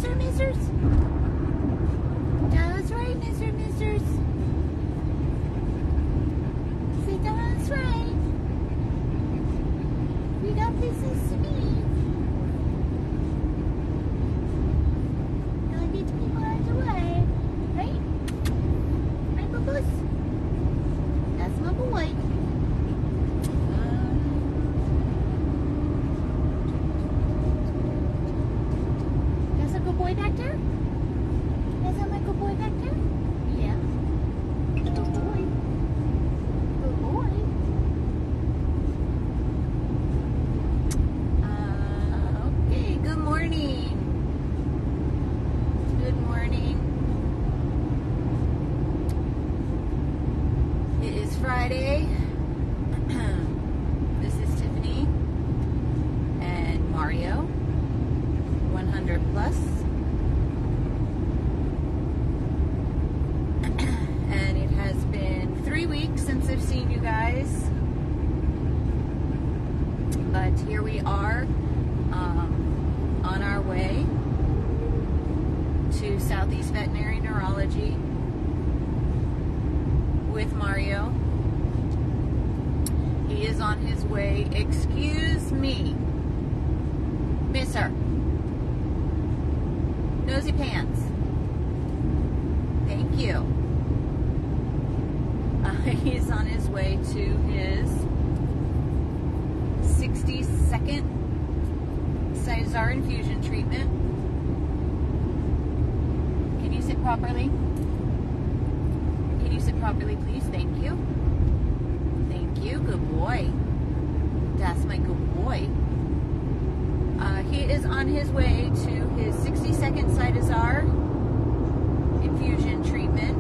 Mr. Misters? That's right, Mr. Misters. Say that's right. We got business to be. Gotta get people out of the way. Right? Right, Bubbles? That's my boy. That's a good boy back there? Is that my good boy back there? Yeah. Good boy. Good boy. Okay, good morning. Good morning. It is Friday. This is Tiffany and Mario, 100 plus. And it has been 3 weeks since I've seen you guys. But here we are on our way to Southeast Veterinary Neurology with Mario. He is on his way. Excuse me, Mister. Nosy pants. Thank you. He's on his way to his 62nd Cytosar infusion treatment. Can you sit properly? Can you sit properly, please? Thank you. Thank you. Good boy. That's my good boy. He is on his way to his 62nd Cytosar infusion treatment.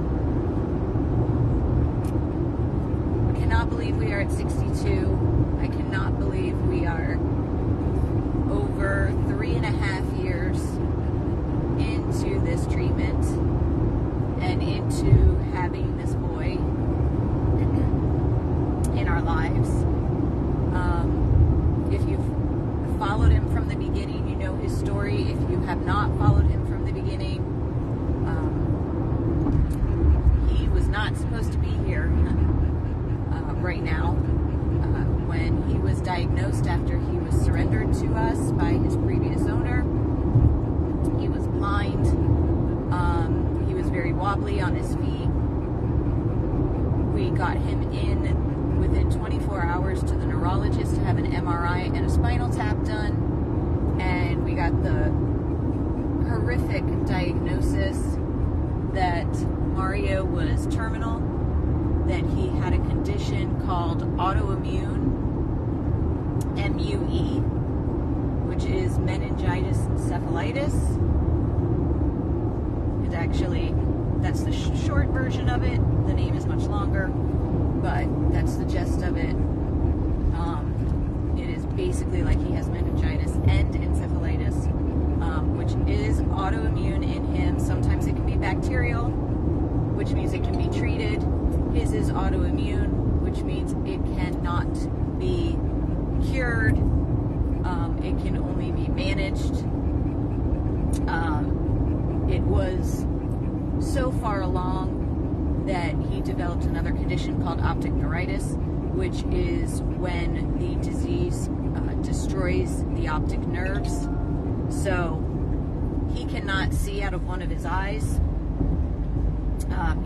I cannot believe we are at 62. I cannot believe we are over 3.5 years into this treatment and into having this boy in our lives. If you've followed him from the beginning, you know his story. If you have not followed him from the beginning, he was not supposed to be here right now. When he was diagnosed after he was surrendered to us by his previous owner, he was blind. He was very wobbly on his feet. We got him in within 24 hours to the neurologist to have an MRI and a spinal tap done, and we got the horrific diagnosis that Mario was terminal, that he had a condition called autoimmune, MUE, which is meningitis encephalitis. It actually, that's the short version of it. The name is much longer, but that's the gist of it. It is basically like he has meningitis and encephalitis, which is autoimmune in him. Sometimes it can be bacterial, which means it can be treated. His is autoimmune, which means it cannot be cured. It can only be managed. It was so far along that he developed another condition called optic neuritis, which is when the disease destroys the optic nerves. So he cannot see out of one of his eyes.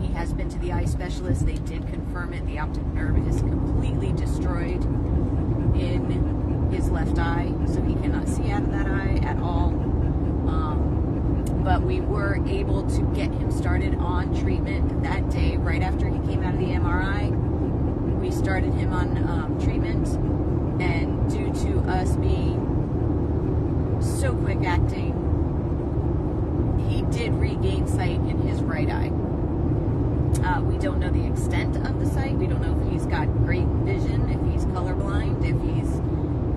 He has been to the eye specialist. They did confirm it. The optic nerve is completely destroyed in his left eye, so he cannot see out of that eye at all. But we were able to get him started on treatment that day, right after he came out of the MRI. We started him on treatment, and due to us being so quick acting, he did regain sight in his right eye. We don't know the extent of the sight. We don't know if he's got great vision, if he's colorblind, if he's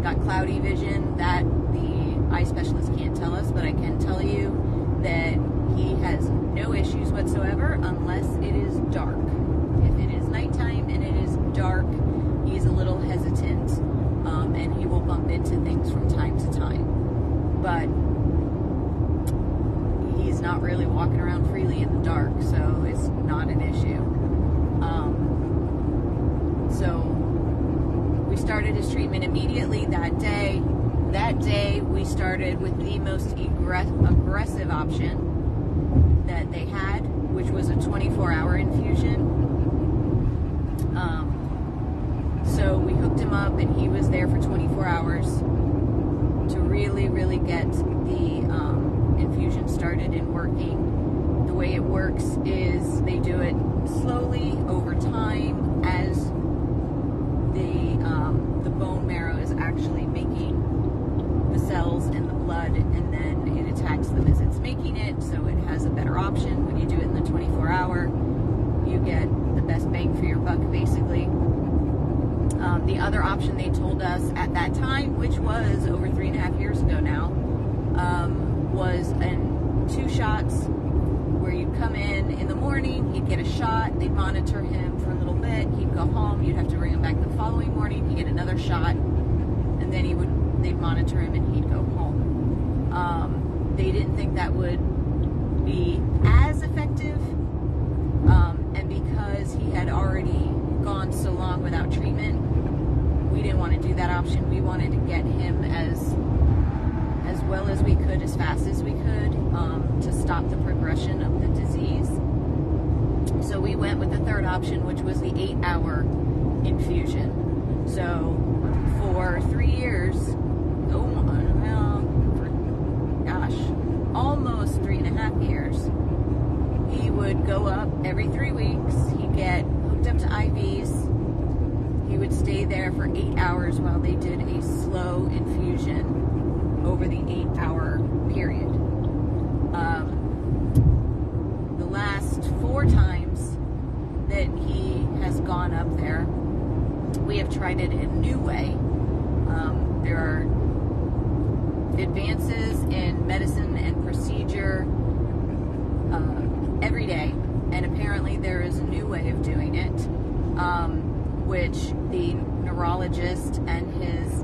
got cloudy vision. That the eye specialist can't tell us, but I can tell you that he has no issues whatsoever unless it is dark. If it is nighttime and it is dark, he's a little hesitant, and he will bump into things from time to time. But not really walking around freely in the dark, so it's not an issue. So we started his treatment immediately that day. That day we started with the most aggressive option that they had, which was a 24-hour infusion. So we hooked him up, and he was there for 24 hours to really get the infusion started and working. The way it works is they do it slowly over time as the bone marrow is actually making the cells and the blood, and then it attacks them as it's making it, so it has a better option. When you do it in the 24-hour, you get the best bang for your buck, basically. The other option they told us at that time, which was over 3.5 years ago now, was 2 shots where you'd come in the morning, he'd get a shot, they'd monitor him for a little bit, he'd go home, you'd have to bring him back the following morning, he'd get another shot, and then they'd monitor him and he'd go home. They didn't think that would be as effective, and because he had already gone so long without treatment, we didn't want to do that option. We wanted to get him as well as we could, as fast as we could, to stop the progression of the disease. So we went with the third option, which was the 8-hour infusion. So for 3 years, almost 3.5 years, he would go up every 3 weeks. He'd get hooked up to IVs. He would stay there for 8 hours while they did a slow infusion over the 8-hour period. The last 4 times that he has gone up there, we have tried it in a new way. There are advances in medicine and procedure every day, and apparently there is a new way of doing it, which the neurologist and his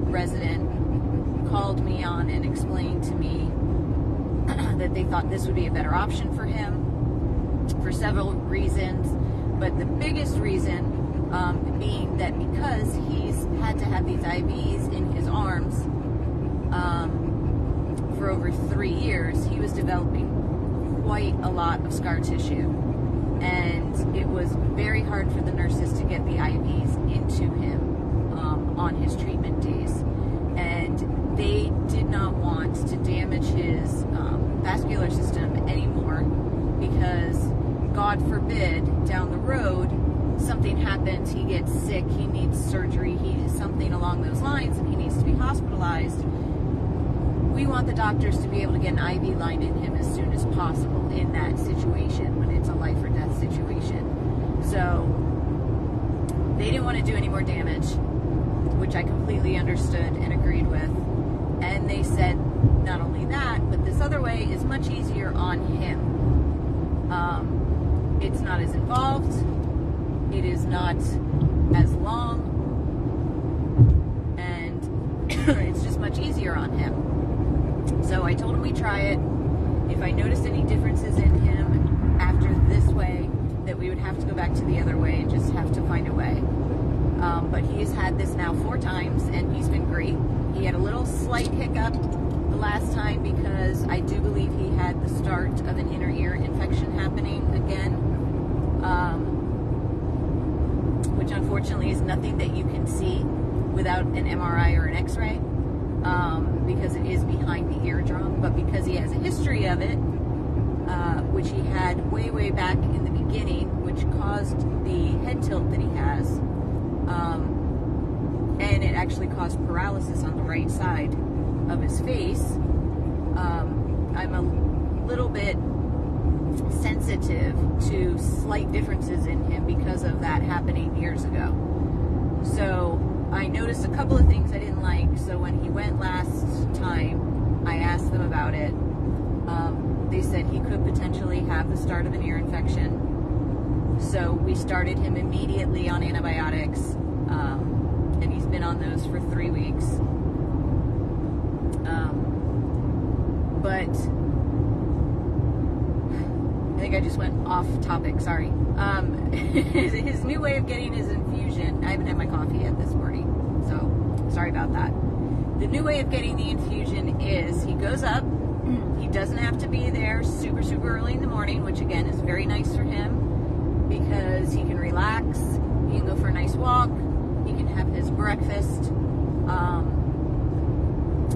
resident called me on and explained to me that they thought this would be a better option for him for several reasons, but the biggest reason being that because he's had to have these IVs in his arms for over 3 years, he was developing quite a lot of scar tissue, and it was very hard for the nurses to get the IVs into him on his treatment days, and they did not want to damage his vascular system anymore, because God forbid down the road something happens, he gets sick, he needs surgery, something along those lines, and he needs to be hospitalized. We want the doctors to be able to get an IV line in him as soon as possible in that situation, when it's a life or death situation. So they didn't want to do any more damage, which I completely understood and agreed with. And they said not only that, but this other way is much easier on him. It's not as involved, it is not as long, and it's just much easier on him. So I told him we'd try it. If I noticed any differences in him after this way, that we would have to go back to the other way and just have to find a way. But he's had this now 4 times, and he's been great. He had a little slight hiccup the last time because I do believe he had the start of an inner ear infection happening again, which unfortunately is nothing that you can see without an MRI or an X-ray, because it is behind the eardrum. But because he has a history of it, which he had way back in the beginning, which caused the head tilt that he has, and it actually caused paralysis on the right side of his face, I'm a little bit sensitive to slight differences in him because of that happening years ago. So I noticed a couple of things I didn't like. So when he went last time, I asked them about it. They said he could potentially have the start of an ear infection. So we started him immediately on antibiotics, and he's been on those for 3 weeks. But just went off topic, sorry. His new way of getting his infusion, I haven't had my coffee yet this morning, so sorry about that. The new way of getting the infusion is he goes up, he doesn't have to be there super, super early in the morning, which again is very nice for him because he can relax, he can go for a nice walk, he can have his breakfast,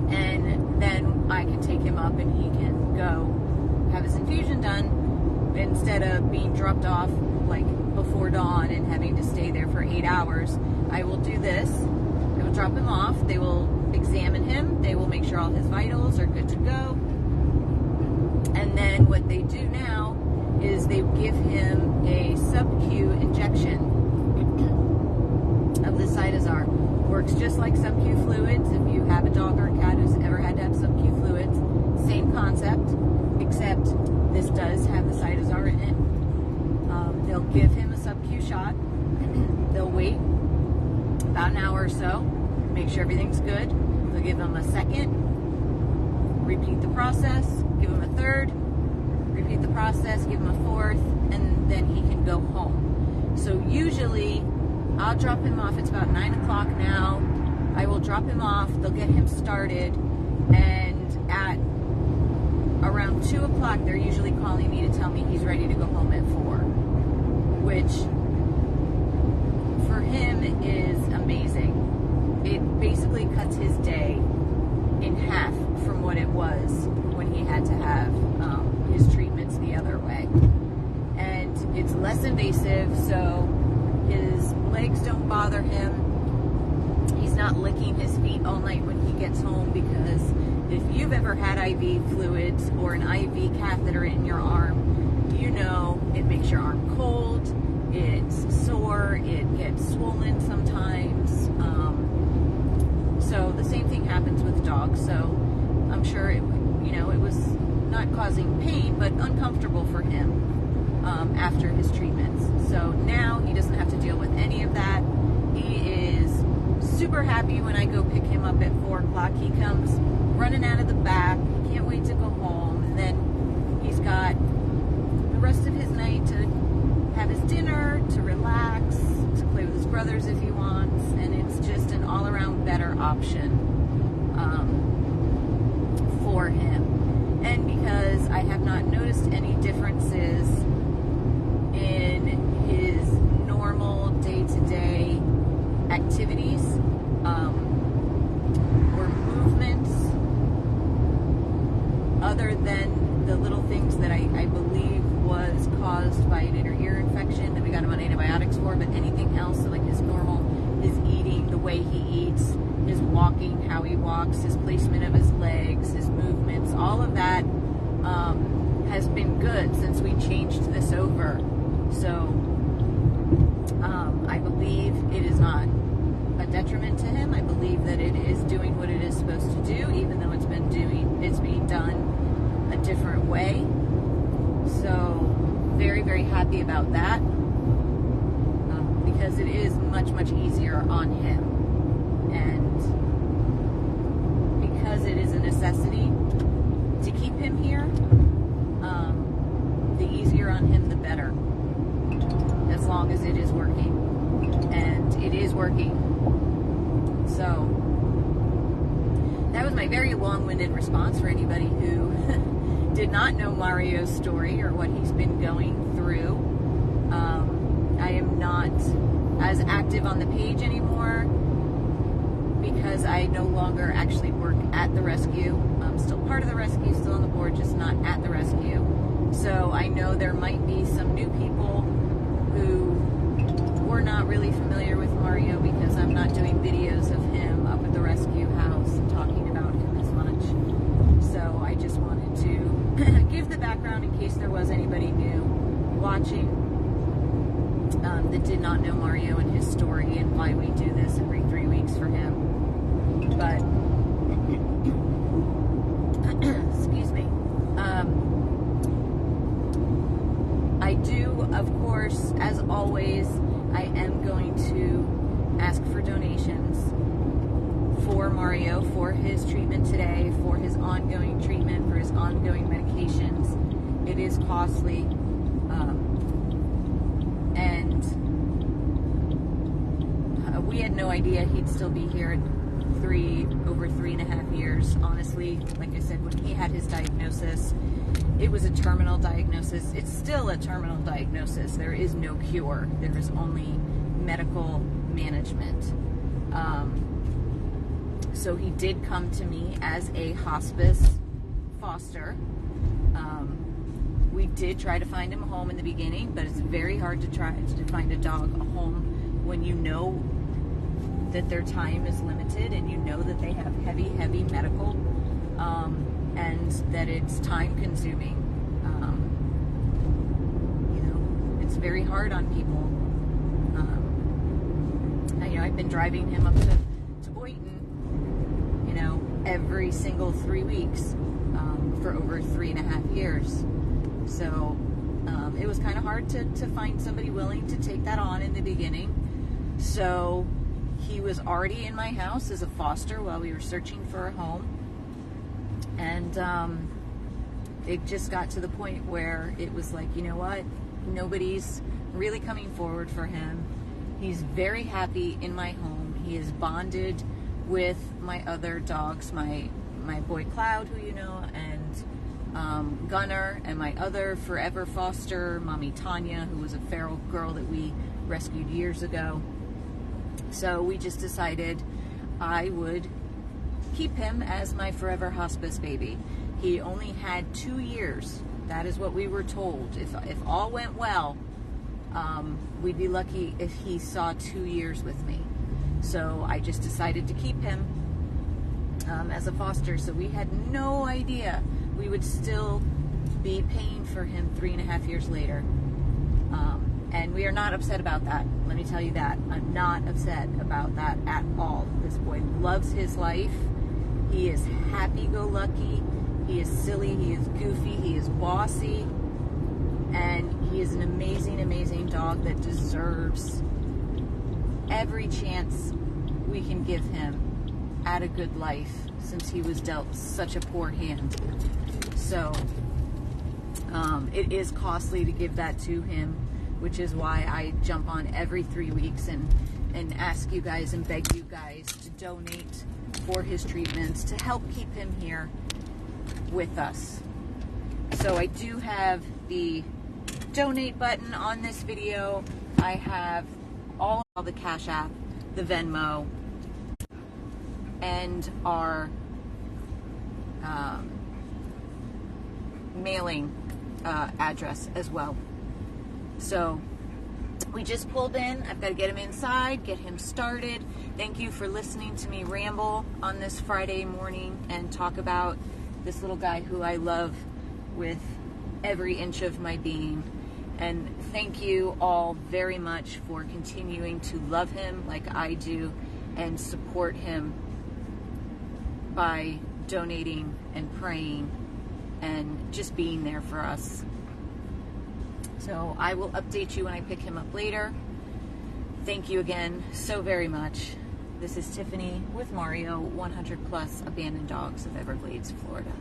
and then I can take him up and he can go have his infusion done instead of being dropped off like before dawn and having to stay there for 8 hours. I will do this. I will drop him off. They will examine him. They will make sure all his vitals are good to go. And then what they do now is they give him a sub-Q injection of the Cytosar. Works just like sub-Q fluids. If you have a dog or a cat who's ever had to have sub-Q fluids, same concept, except this does have the Cytosar in it. They'll give him a sub-Q shot. They'll wait about an hour or so, make sure everything's good. They'll give him a second, repeat the process, give him a third, repeat the process, give him a fourth, and then he can go home. So usually I'll drop him off. It's about 9 o'clock now. I will drop him off. They'll get him started, and at around 2 o'clock, they're usually calling me to tell me he's ready to go home at 4, which for him is amazing. It basically cuts his day in half from what it was when he had to have his treatments the other way. And it's less invasive, so his legs don't bother him. He's not licking his feet all night when he gets home, because if you've ever had IV fluids or an IV catheter in your arm, you know it makes your arm cold, it's sore, it gets swollen sometimes. So the same thing happens with dogs. So I'm sure it was not causing pain, but uncomfortable for him after his treatments. So now he doesn't have to deal with any of that. He is super happy when I go pick him up at 4 o'clock. He comes running out of the back. He can't wait to go home. And then he's got the rest of his night to have his dinner, to relax, to play with his brothers if he wants. And it's just an all-around better option for him. And because I have not noticed any differences in his normal day-to-day activities or movements, other than the little things that I believe was caused by an inner ear infection that we got him on antibiotics for, but anything else, so like his normal, his eating, the way he eats, his walking, how he walks, his placement of his legs, his movements, all of that has been good since we changed this over. So I believe it is not a detriment to him. I believe that it is doing what it is supposed to do, even though it's being done a different way. So very, very happy about that, because it is much, much easier on him. And because it is a necessity to keep him here, the easier on him, the better, as long as it is working. And it is working. So that was my very long-winded response for anybody who did not know Mario's story or what he's been going through. I am not as active on the page anymore because I no longer actually work at the rescue. I'm still part of the rescue, still on the board, just not at the rescue. So I know there might be some new people who were not really familiar with Mario because I'm not doing videos of him up at the rescue house and talking about him as much. So I just wanted to give the background in case there was anybody new watching that did not know Mario and his story and why we do this every 3 weeks for him. But excuse me. I do, of course, as always, I am going to ask for donations for Mario, for his treatment today, for his ongoing treatment, for his ongoing medications. It is costly. And we had no idea he'd still be here at over 3.5 years. Honestly, like I said, when he had his diagnosis, it was a terminal diagnosis. It's still a terminal diagnosis. There is no cure. There is only medical management. So he did come to me as a hospice foster. We did try to find him a home in the beginning, but it's very hard to try to find a dog a home when you know that their time is limited and you know that they have heavy medical, and that it's time consuming. It's very hard on people. I've been driving him up to Boynton, every single 3 weeks for over 3.5 years. So it was kind of hard to find somebody willing to take that on in the beginning. So he was already in my house as a foster while we were searching for a home. And it just got to the point where it was like, you know what? Nobody's really coming forward for him. He's very happy in my home. He is bonded with my other dogs, my boy Cloud, who you know, and Gunner, and my other forever foster, Mommy Tanya, who was a feral girl that we rescued years ago. So we just decided I would keep him as my forever hospice baby. He only had 2 years. That is what we were told. If all went well, we'd be lucky if he saw 2 years with me. So I just decided to keep him as a foster. So we had no idea we would still be paying for him 3.5 years later. And we are not upset about that. Let me tell you that. I'm not upset about that at all. This boy loves his life. He is happy-go-lucky. He is silly. He is goofy. He is bossy. And he is an amazing, amazing dog that deserves every chance we can give him at a good life, since he was dealt such a poor hand. So it is costly to give that to him, which is why I jump on every 3 weeks and ask you guys and beg you guys to donate for his treatments to help keep him here with us. So I do have the donate button on this video. I have all the Cash App, the Venmo, and our mailing address as well. So we just pulled in. I've got to get him inside, get him started. Thank you for listening to me ramble on this Friday morning and talk about this little guy who I love with every inch of my being. And thank you all very much for continuing to love him like I do and support him by donating and praying and just being there for us. So I will update you when I pick him up later. Thank you again so very much. This is Tiffany with Mario, 100 Plus Abandoned Dogs of Everglades, Florida.